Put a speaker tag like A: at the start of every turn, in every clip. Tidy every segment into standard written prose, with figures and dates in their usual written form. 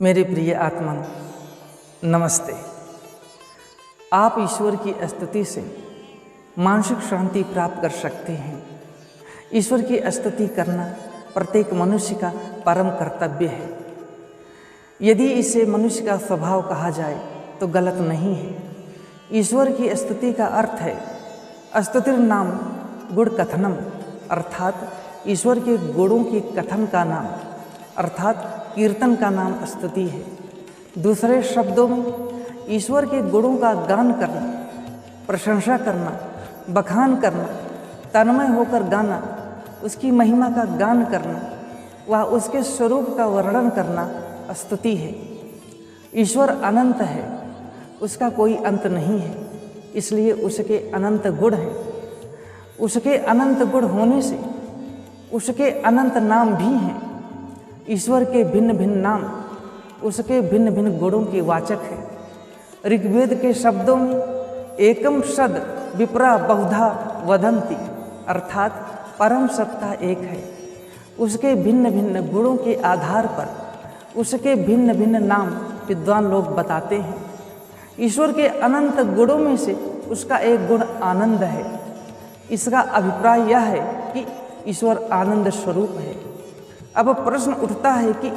A: मेरे प्रिय आत्मा, नमस्ते। आप ईश्वर की स्तुति से मानसिक शांति प्राप्त कर सकते हैं। ईश्वर की स्तुति करना प्रत्येक मनुष्य का परम कर्तव्य है। यदि इसे मनुष्य का स्वभाव कहा जाए तो गलत नहीं है। ईश्वर की स्तुति का अर्थ है स्तुतिर नाम गुण कथनम, अर्थात ईश्वर के गुणों के कथन का नाम, अर्थात कीर्तन का नाम स्तुति है। दूसरे शब्दों में ईश्वर के गुणों का गान करना, प्रशंसा करना, बखान करना, तन्मय होकर गाना, उसकी महिमा का गान करना, वह उसके स्वरूप का वर्णन करना स्तुति है। ईश्वर अनंत है, उसका कोई अंत नहीं है, इसलिए उसके अनंत गुण हैं। उसके अनंत गुण होने से उसके अनंत नाम भी हैं। ईश्वर के भिन्न भिन्न नाम उसके भिन्न भिन्न गुणों के वाचक हैं। ऋग्वेद के शब्दों में एकम सद विप्रा बहुधा वदंती, अर्थात परम सत्ता एक है। उसके भिन्न भिन्न गुणों के आधार पर उसके भिन्न भिन्न नाम विद्वान लोग बताते हैं। ईश्वर के अनंत गुणों में से उसका एक गुण आनंद है। इसका अभिप्राय यह है कि ईश्वर आनंद स्वरूप है। अब प्रश्न उठता है कि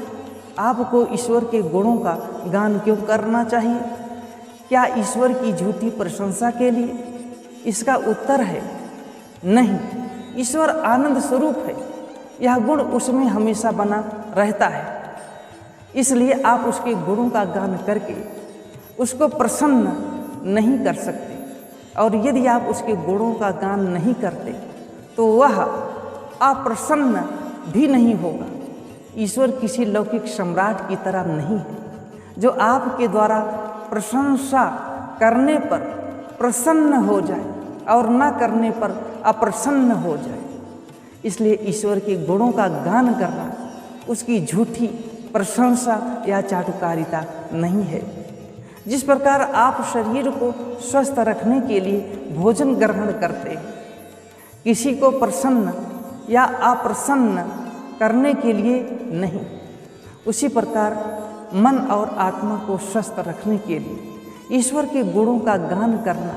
A: आपको ईश्वर के गुणों का गान क्यों करना चाहिए? क्या ईश्वर की झूठी प्रशंसा के लिए? इसका उत्तर है नहीं। ईश्वर आनंद स्वरूप है, यह गुण उसमें हमेशा बना रहता है। इसलिए आप उसके गुणों का गान करके उसको प्रसन्न नहीं कर सकते, और यदि आप उसके गुणों का गान नहीं करते तो वह अप्रसन्न भी नहीं होगा। ईश्वर किसी लौकिक सम्राट की तरह नहीं है जो आपके द्वारा प्रशंसा करने पर प्रसन्न हो जाए और न करने पर अप्रसन्न हो जाए। इसलिए ईश्वर के गुणों का गान करना उसकी झूठी प्रशंसा या चाटुकारिता नहीं है। जिस प्रकार आप शरीर को स्वस्थ रखने के लिए भोजन ग्रहण करते हैं, किसी को प्रसन्न या अप्रसन्न करने के लिए नहीं, उसी प्रकार मन और आत्मा को स्वस्थ रखने के लिए ईश्वर के गुणों का गान करना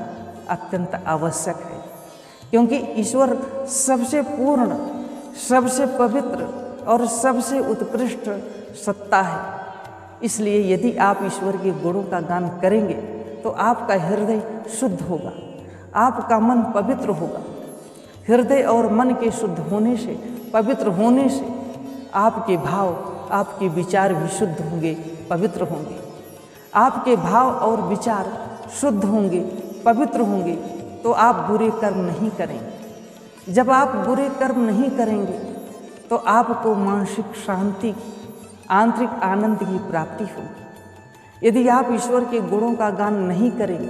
A: अत्यंत आवश्यक है। क्योंकि ईश्वर सबसे पूर्ण, सबसे पवित्र और सबसे उत्कृष्ट सत्ता है। इसलिए यदि आप ईश्वर के गुणों का गान करेंगे तो आपका हृदय शुद्ध होगा, आपका मन पवित्र होगा। हृदय और मन के शुद्ध होने से, पवित्र होने से आपके भाव, आपके विचार भी शुद्ध होंगे, पवित्र होंगे। आपके भाव और विचार शुद्ध होंगे, पवित्र होंगे तो आप बुरे कर्म नहीं करेंगे। जब आप बुरे कर्म नहीं करेंगे तो आपको मानसिक शांति, आंतरिक आनंद की प्राप्ति होगी। यदि आप ईश्वर के गुणों का गान नहीं करेंगे,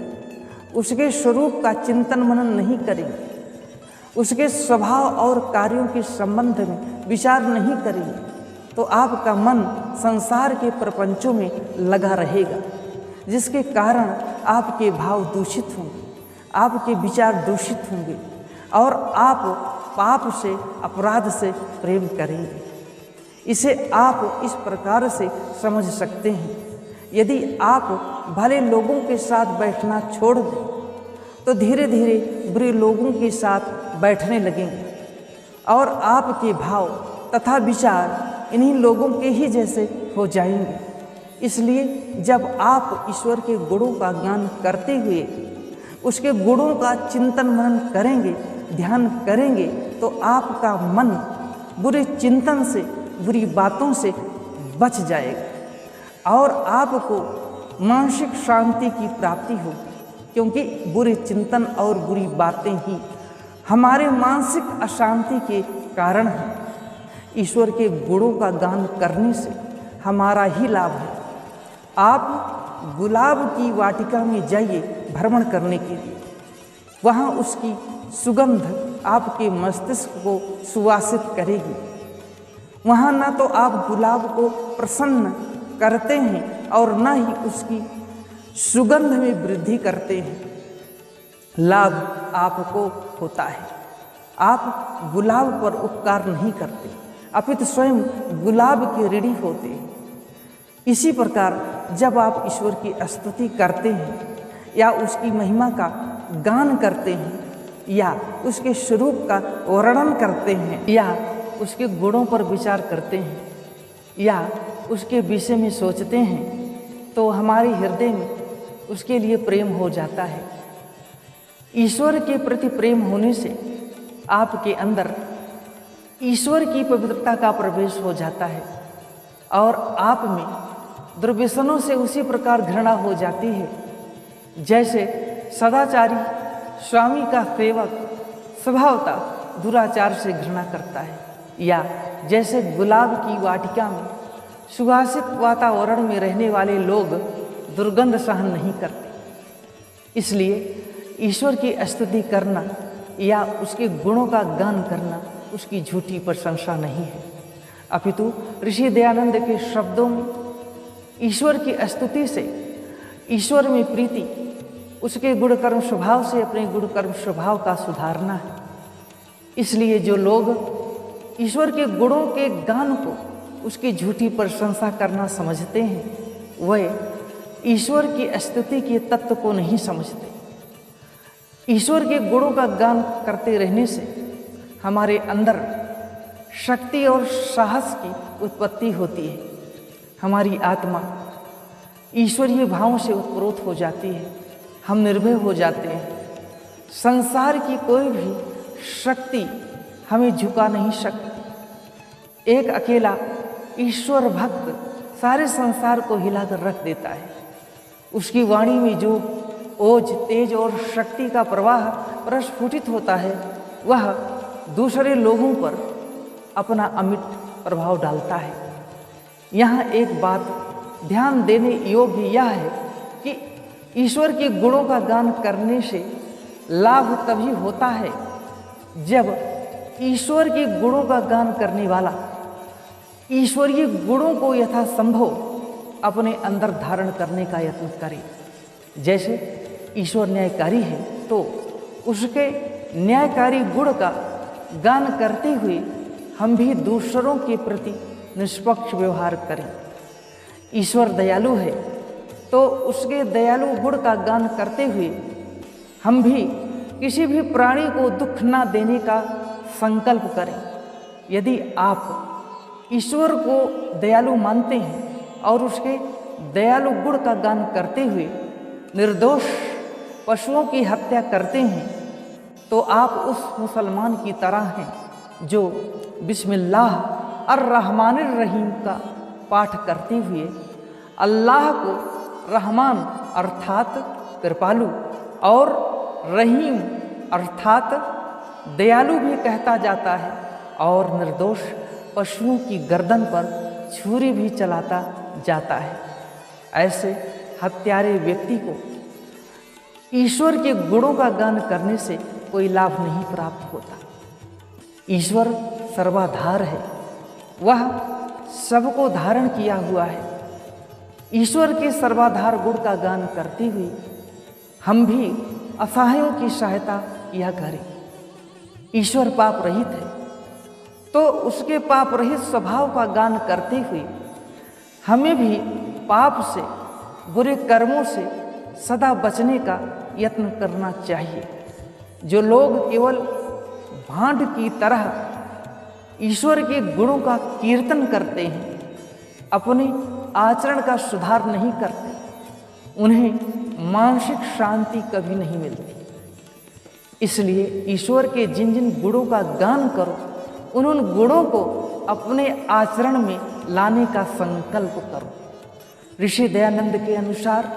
A: उसके स्वरूप का चिंतन मनन नहीं करेंगे, उसके स्वभाव और कार्यों के संबंध में विचार नहीं करेंगे, तो आपका मन संसार के प्रपंचों में लगा रहेगा, जिसके कारण आपके भाव दूषित होंगे, आपके विचार दूषित होंगे और आप पाप से, अपराध से प्रेम करेंगे। इसे आप इस प्रकार से समझ सकते हैं। यदि आप भले लोगों के साथ बैठना छोड़ दें तो धीरे धीरे बुरे लोगों के साथ बैठने लगेंगे और आपके भाव तथा विचार इन्हीं लोगों के ही जैसे हो जाएंगे। इसलिए जब आप ईश्वर के गुणों का गान करते हुए उसके गुणों का चिंतन मनन करेंगे, ध्यान करेंगे, तो आपका मन बुरे चिंतन से, बुरी बातों से बच जाएगा और आपको मानसिक शांति की प्राप्ति होगी। क्योंकि बुरे चिंतन और बुरी बातें ही हमारे मानसिक अशांति के कारण हैं। ईश्वर के गुणों का गान करने से हमारा ही लाभ है। आप गुलाब की वाटिका में जाइए भ्रमण करने के लिए, वहाँ उसकी सुगंध आपके मस्तिष्क को सुवासित करेगी। वहाँ न तो आप गुलाब को प्रसन्न करते हैं और न ही उसकी सुगंध में वृद्धि करते हैं। लाभ आपको होता है। आप गुलाब पर उपकार नहीं करते, अपितु स्वयं गुलाब के ऋणी होते हैं। इसी प्रकार जब आप ईश्वर की स्तुति करते हैं या उसकी महिमा का गान करते हैं या उसके स्वरूप का वर्णन करते हैं या उसके गुणों पर विचार करते हैं या उसके विषय में सोचते हैं, तो हमारे हृदय में उसके लिए प्रेम हो जाता है। ईश्वर के प्रति प्रेम होने से आपके अंदर ईश्वर की पवित्रता का प्रवेश हो जाता है और आप में दुर्व्यसनों से उसी प्रकार घृणा हो जाती है जैसे सदाचारी स्वामी का सेवक स्वभावतः दुराचार से घृणा करता है, या जैसे गुलाब की वाटिका में सुवासित वातावरण में रहने वाले लोग दुर्गंध सहन नहीं करते। इसलिए ईश्वर की स्तुति करना या उसके गुणों का गान करना उसकी झूठी प्रशंसा नहीं है, अपितु ऋषि दयानंद के शब्दों में ईश्वर की स्तुति से ईश्वर में प्रीति, उसके गुण कर्म स्वभाव से अपने गुण कर्म स्वभाव का सुधारना है। इसलिए जो लोग ईश्वर के गुणों के गान को उसकी झूठी प्रशंसा करना समझते हैं, वह ईश्वर की स्तुति के तत्व को नहीं समझते। ईश्वर के गुणों का गान करते रहने से हमारे अंदर शक्ति और साहस की उत्पत्ति होती है। हमारी आत्मा ईश्वरीय भावों से उत्प्रोत हो जाती है, हम निर्भय हो जाते हैं। संसार की कोई भी शक्ति हमें झुका नहीं सकती। एक अकेला ईश्वर भक्त सारे संसार को हिलाकर रख देता है। उसकी वाणी में जो ओज, तेज और शक्ति का प्रवाह प्रस्फुटित होता है, वह दूसरे लोगों पर अपना अमिट प्रभाव डालता है। यहाँ एक बात ध्यान देने योग्य यह है कि ईश्वर के गुणों का गान करने से लाभ तभी होता है जब ईश्वर के गुणों का गान करने वाला ईश्वरीय गुणों को यथासंभव अपने अंदर धारण करने का यत्न करे। जैसे ईश्वर न्यायकारी है तो उसके न्यायकारी गुण का गान करते हुए हम भी दूसरों के प्रति निष्पक्ष व्यवहार करें। ईश्वर दयालु है तो उसके दयालु गुण का गान करते हुए हम भी किसी भी प्राणी को दुख ना देने का संकल्प करें। यदि आप ईश्वर को दयालु मानते हैं और उसके दयालु गुण का गान करते हुए निर्दोष पशुओं की हत्या करते हैं, तो आप उस मुसलमान की तरह हैं जो बिस्मिल्लाह अर्रहमानिर रहीम का पाठ करते हुए अल्लाह को रहमान अर्थात कृपालु और रहीम अर्थात दयालु भी कहता जाता है और निर्दोष पशुओं की गर्दन पर छुरी भी चलाता जाता है। ऐसे हत्यारे व्यक्ति को ईश्वर के गुणों का गान करने से कोई लाभ नहीं प्राप्त होता। ईश्वर सर्वाधार है, वह सबको धारण किया हुआ है। ईश्वर के सर्वाधार गुण का गान करते हुए हम भी असहायों की सहायता किया करें। ईश्वर पाप रहित है तो उसके पाप रहित स्वभाव का गान करते हुए हमें भी पाप से, बुरे कर्मों से सदा बचने का यत्न करना चाहिए। जो लोग केवल भांड की तरह ईश्वर के गुणों का कीर्तन करते हैं, अपने आचरण का सुधार नहीं करते, उन्हें मानसिक शांति कभी नहीं मिलती। इसलिए ईश्वर के जिन जिन गुणों का गान करो, उन गुणों को अपने आचरण में लाने का संकल्प करो। ऋषि दयानंद के अनुसार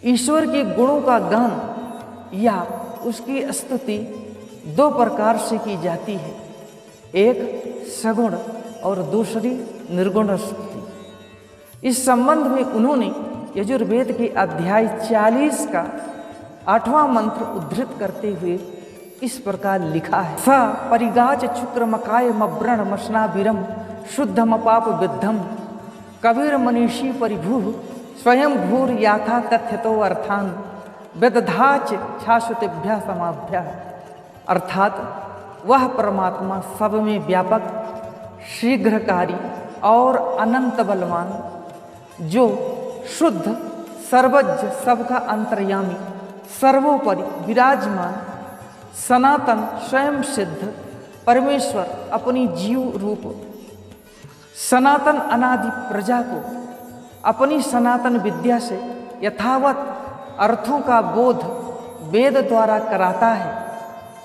A: ईश्वर के गुणों का गान या उसकी स्तुति दो प्रकार से की जाती है, एक सगुण और दूसरी निर्गुण स्तुति। इस संबंध में उन्होंने यजुर्वेद के अध्याय 40 का 8वां मंत्र उद्धृत करते हुए इस प्रकार लिखा है। स परिगाच शुक्र मकाय मव्रण मशनाभिरम शुद्धम पाप विद्धम कबीर मनीषी परिभू स्वयं भूर याथा तथ्यतो अर्थान वेदधाच शाश्वतेभ्य समाभ्य। अर्थात वह परमात्मा सब में व्यापक, शीघ्रकारी और अनंत बलवान, जो शुद्ध, सर्वज्ञ, सबका अंतर्यामी, सर्वोपरि विराजमान, सनातन, स्वयं सिद्ध परमेश्वर अपनी जीव रूप सनातन अनादि प्रजा को अपनी सनातन विद्या से यथावत अर्थों का बोध वेद द्वारा कराता है।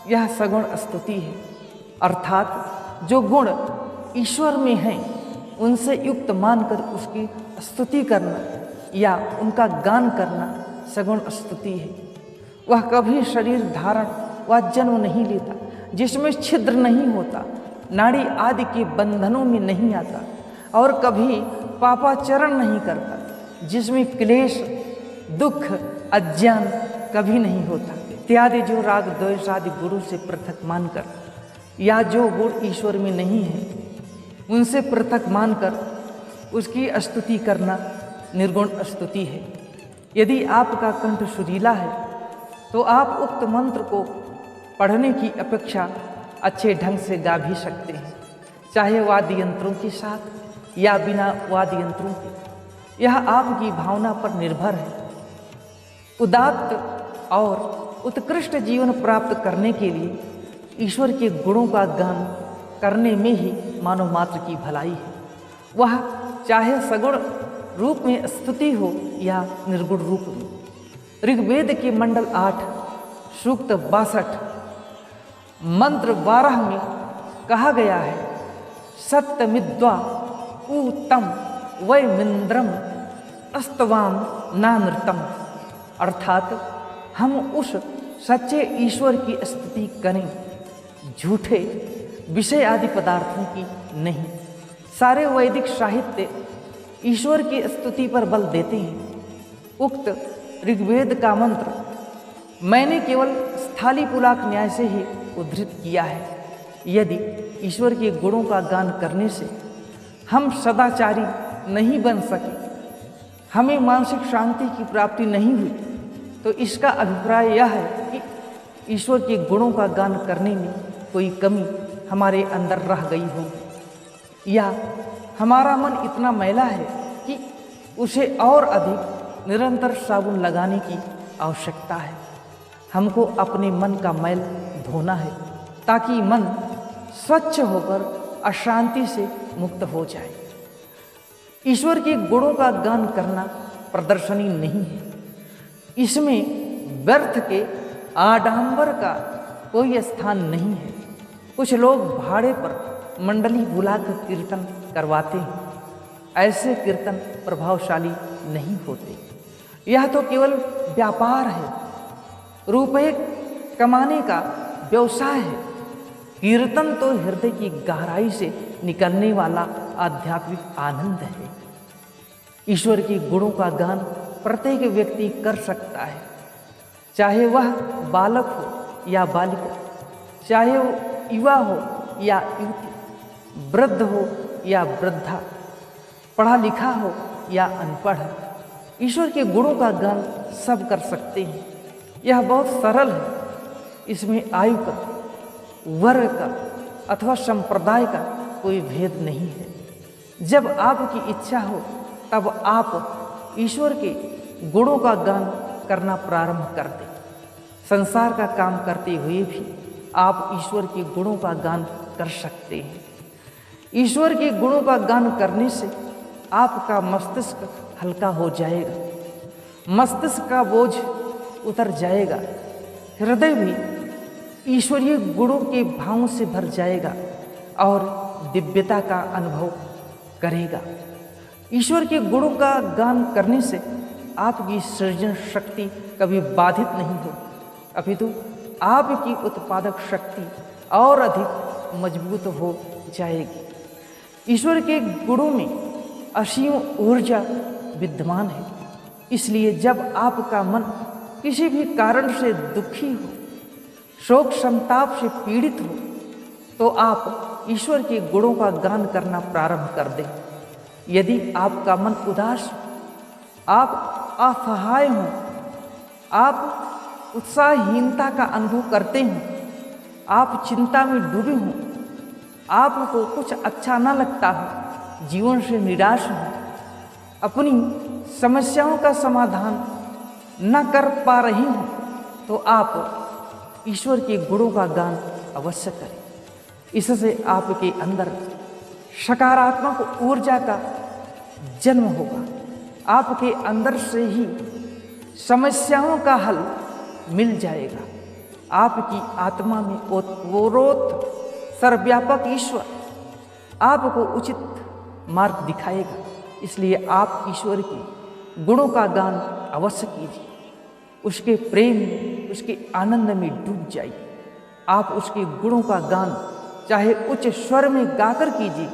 A: यह सगुण स्तुति है, अर्थात जो गुण ईश्वर में हैं उनसे युक्त मानकर उसकी स्तुति करना या उनका गान करना सगुण स्तुति है। वह कभी शरीर धारण व जन्म नहीं लेता, जिसमें छिद्र नहीं होता, नाड़ी आदि के बंधनों में नहीं आता, और कभी पापाचरण नहीं करता, जिसमें क्लेश, दुख, अज्ञान कभी नहीं होता इत्यादि। जो राग द्वेष आदि गुरु से पृथक मानकर या जो गुण ईश्वर में नहीं है उनसे पृथक मानकर उसकी स्तुति करना निर्गुण स्तुति है। यदि आपका कंठ सुरीला है तो आप उक्त मंत्र को पढ़ने की अपेक्षा अच्छे ढंग से गा भी सकते हैं, चाहे वाद्य यंत्रों के साथ या बिना वाद्य यंत्रों के। यह आपकी भावना पर निर्भर है। उदात्त और उत्कृष्ट जीवन प्राप्त करने के लिए ईश्वर के गुणों का गान करने में ही मानव मात्र की भलाई है। वह चाहे सगुण रूप में स्तुति हो या निर्गुण रूप में। ऋग्वेद के मंडल 8 सूक्त 62 मंत्र 12 में कहा गया है, सत्यमिद्वा उ तम वैमिंद्रम अस्तवाम नानृतम, अर्थात हम उस सच्चे ईश्वर की स्तुति करें, झूठे विषय आदि पदार्थों की नहीं। सारे वैदिक साहित्य ईश्वर की स्तुति पर बल देते हैं। उक्त ऋग्वेद का मंत्र मैंने केवल स्थाली पुलाक न्याय से ही उद्धृत किया है। यदि ईश्वर के गुणों का गान करने से हम सदाचारी नहीं बन सके, हमें मानसिक शांति की प्राप्ति नहीं हुई, तो इसका अभिप्राय यह है कि ईश्वर के गुणों का गान करने में कोई कमी हमारे अंदर रह गई होगी, या हमारा मन इतना मैला है कि उसे और अधिक निरंतर साबुन लगाने की आवश्यकता है। हमको अपने मन का मैल धोना है ताकि मन स्वच्छ होकर अशांति से मुक्त हो जाए। ईश्वर के गुणों का गान करना प्रदर्शनी नहीं है। इसमें व्यर्थ के आडंबर का कोई स्थान नहीं है। कुछ लोग भाड़े पर मंडली बुलाकर कीर्तन करवाते हैं। ऐसे कीर्तन प्रभावशाली नहीं होते। यह तो केवल व्यापार है, रुपए कमाने का व्यवसाय है। कीर्तन तो हृदय की गहराई से निकलने वाला आध्यात्मिक आनंद है। ईश्वर के गुणों का गान प्रत्येक व्यक्ति कर सकता है, चाहे वह बालक हो या बालिका, चाहे वो युवा हो या युवती, वृद्ध हो या वृद्धा, पढ़ा लिखा हो या अनपढ़। ईश्वर के गुणों का गान सब कर सकते हैं। यह बहुत सरल है। इसमें आयु का, वर्ग का अथवा संप्रदाय का कोई भेद नहीं है। जब आपकी इच्छा हो तब आप ईश्वर के गुणों का गान करना प्रारंभ कर दें। संसार का काम करते हुए भी आप ईश्वर के गुणों का गान कर सकते हैं। ईश्वर के गुणों का गान करने से आपका मस्तिष्क हल्का हो जाएगा, मस्तिष्क का बोझ उतर जाएगा, हृदय भी ईश्वरीय गुणों के भावों से भर जाएगा और दिव्यता का अनुभव करेगा। ईश्वर के गुणों का गान करने से आपकी सृजन शक्ति कभी बाधित नहीं होगी, अपितु आपकी उत्पादक शक्ति और अधिक मजबूत हो जाएगी। ईश्वर के गुणों में असीम ऊर्जा विद्यमान है। इसलिए जब आपका मन किसी भी कारण से दुखी हो, शोक संताप से पीड़ित हो, तो आप ईश्वर के गुणों का गान करना प्रारंभ कर दें। यदि आपका मन उदास हो, आप असहाय हों, आप उत्साहहीनता का अनुभव करते हैं, आप चिंता में डूबे हों, आपको कुछ अच्छा ना लगता हो, जीवन से निराश हो, अपनी समस्याओं का समाधान न कर पा रही हो, तो आप ईश्वर के गुणों का गान अवश्य करें। इससे आपके अंदर सकारात्मक ऊर्जा का जन्म होगा। आपके अंदर से ही समस्याओं का हल मिल जाएगा। आपकी आत्मा में ओतप्रोत सर्वव्यापक ईश्वर आपको उचित मार्ग दिखाएगा। इसलिए आप ईश्वर के गुणों का गान अवश्य कीजिए। उसके प्रेम में, उसके आनंद में डूब जाइए। आप उसके गुणों का गान चाहे उच्च स्वर में गाकर कीजिए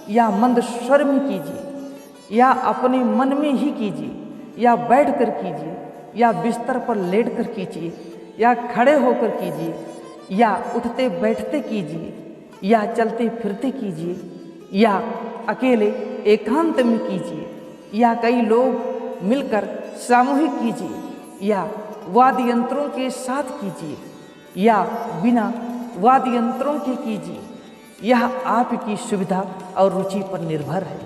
A: या मंद स्वर में कीजिए या अपने मन में ही कीजिए या बैठ कर कीजिए या बिस्तर पर लेट कर कीजिए या खड़े होकर कीजिए या उठते बैठते कीजिए या चलते फिरते कीजिए या अकेले एकांत में कीजिए या कई लोग मिलकर सामूहिक कीजिए या वाद्य यंत्रों के साथ कीजिए या बिना वाद्य यंत्रों के कीजिए। यह आपकी सुविधा और रुचि पर निर्भर है।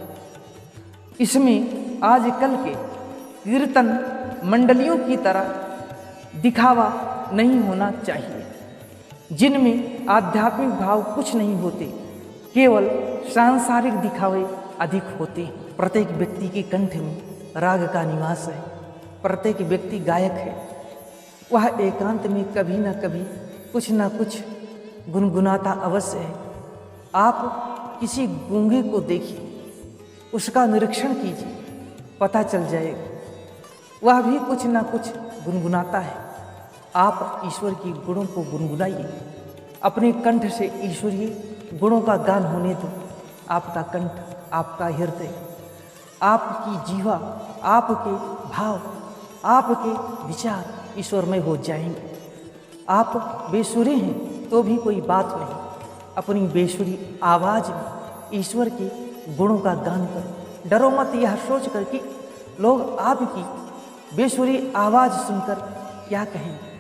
A: इसमें आजकल के कीर्तन मंडलियों की तरह दिखावा नहीं होना चाहिए, जिनमें आध्यात्मिक भाव कुछ नहीं होते, केवल सांसारिक दिखावे अधिक होते हैं। प्रत्येक व्यक्ति के कंठ में राग का निवास है। प्रत्येक व्यक्ति गायक है। वह एकांत में कभी न कभी कुछ न कुछ गुनगुनाता अवश्य है। आप किसी गूंगे को देखिए, उसका निरीक्षण कीजिए, पता चल जाएगा वह भी कुछ न कुछ गुनगुनाता है। आप ईश्वर की गुणों को गुनगुनाइए। अपने कंठ से ईश्वरीय गुणों का गान होने दो। आपका कंठ, आपका हृदय, आपकी जीवा, आपके भाव, आपके विचार ईश्वरमय हो जाएंगे। आप बेसुरे हैं तो भी कोई बात नहीं। अपनी बेसुरी आवाज में ईश्वर के गुणों का गान करो। डरो मत यह सोच कर कि लोग आपकी बेसुरी आवाज सुनकर क्या कहेंगे।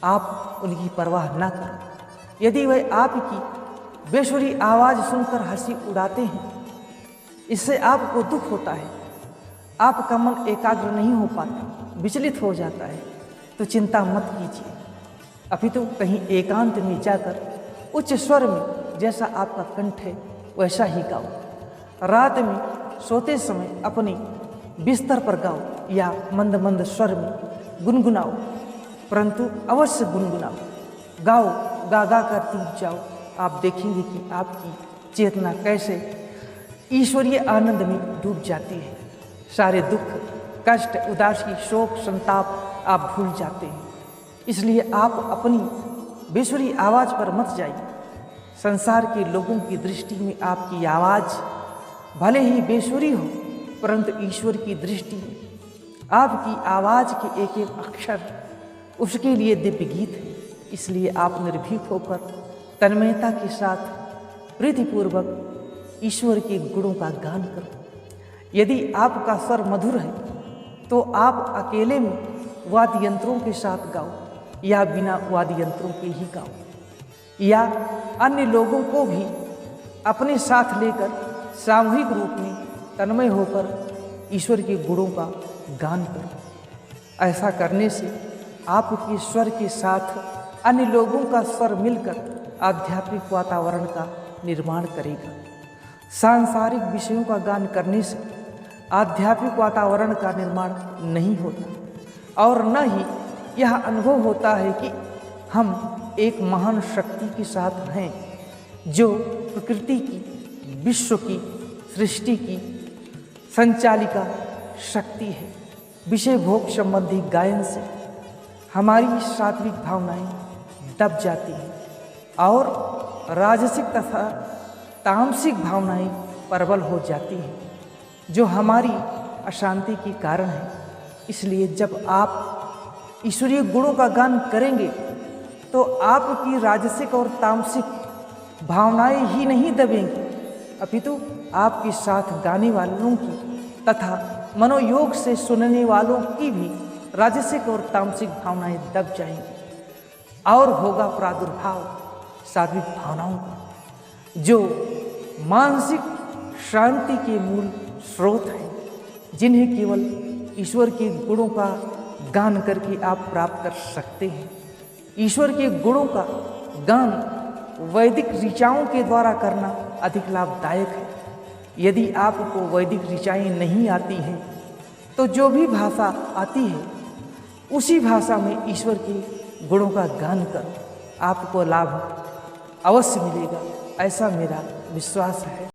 A: आप उनकी परवाह ना करो। यदि वह आपकी बेसुरी आवाज सुनकर हंसी उड़ाते हैं, इससे आपको दुख होता है, आपका मन एकाग्र नहीं हो पाता, विचलित हो जाता है, तो चिंता मत कीजिए। अभी तो कहीं एकांत में जाकर उच्च स्वर में जैसा आपका कंठ है वैसा ही गाओ। रात में सोते समय अपने बिस्तर पर गाओ या मंद मंद स्वर में गुनगुनाओ, परंतु अवश्य गुनगुनाओ। गाओ, गा गा कर टूट जाओ। आप देखेंगे कि आपकी चेतना कैसे ईश्वरीय आनंद में डूब जाती है। सारे दुख, कष्ट, उदासी, शोक, संताप आप भूल जाते हैं। इसलिए आप अपनी बेसुरी आवाज़ पर मत जाइए। संसार के लोगों की दृष्टि में आपकी आवाज़ भले ही बेसुरी हो, परंतु ईश्वर की दृष्टि में आपकी आवाज़ के एक एक अक्षर उसके लिए दिव्य गीत है। इसलिए आप निर्भीक होकर तन्मयता के साथ प्रीतिपूर्वक ईश्वर के गुणों का गान करो। यदि आपका स्वर मधुर है तो आप अकेले में वाद्य यंत्रों के साथ गाओ या बिना वाद्य यंत्रों के ही गाओ, या अन्य लोगों को भी अपने साथ लेकर सामूहिक रूप में तन्मय होकर ईश्वर के गुणों का गान करो। ऐसा करने से आपके स्वर के साथ अन्य लोगों का स्वर मिलकर आध्यात्मिक वातावरण का निर्माण करेगा। सांसारिक विषयों का गान करने से आध्यात्मिक वातावरण का निर्माण नहीं होता और न ही यह अनुभव होता है कि हम एक महान शक्ति के साथ हैं जो प्रकृति की, विश्व की, सृष्टि की संचालिका शक्ति है। विषय भोग संबंधी गायन से हमारी सात्विक भावनाएं दब जाती हैं और राजसिक तथा तामसिक भावनाएं प्रबल हो जाती हैं, जो हमारी अशांति के कारण है। इसलिए जब आप ईश्वरीय गुणों का गान करेंगे तो आपकी राजसिक और तामसिक भावनाएं ही नहीं दबेंगी, अपितु आपके साथ गाने वालों की तथा मनोयोग से सुनने वालों की भी राजसिक और तामसिक भावनाएं दब जाएंगी और होगा प्रादुर्भाव सात्विक भावनाओं का, जो मानसिक शांति के मूल स्रोत हैं, जिन्हें केवल ईश्वर के गुणों का गान करके आप प्राप्त कर सकते हैं। ईश्वर के गुणों का गान वैदिक ऋचाओं के द्वारा करना अधिक लाभदायक है। यदि आपको वैदिक ऋचाएँ नहीं आती हैं तो जो भी भाषा आती है उसी भाषा में ईश्वर के गुणों का गान करो, आपको लाभ अवश्य मिलेगा, ऐसा मेरा विश्वास है।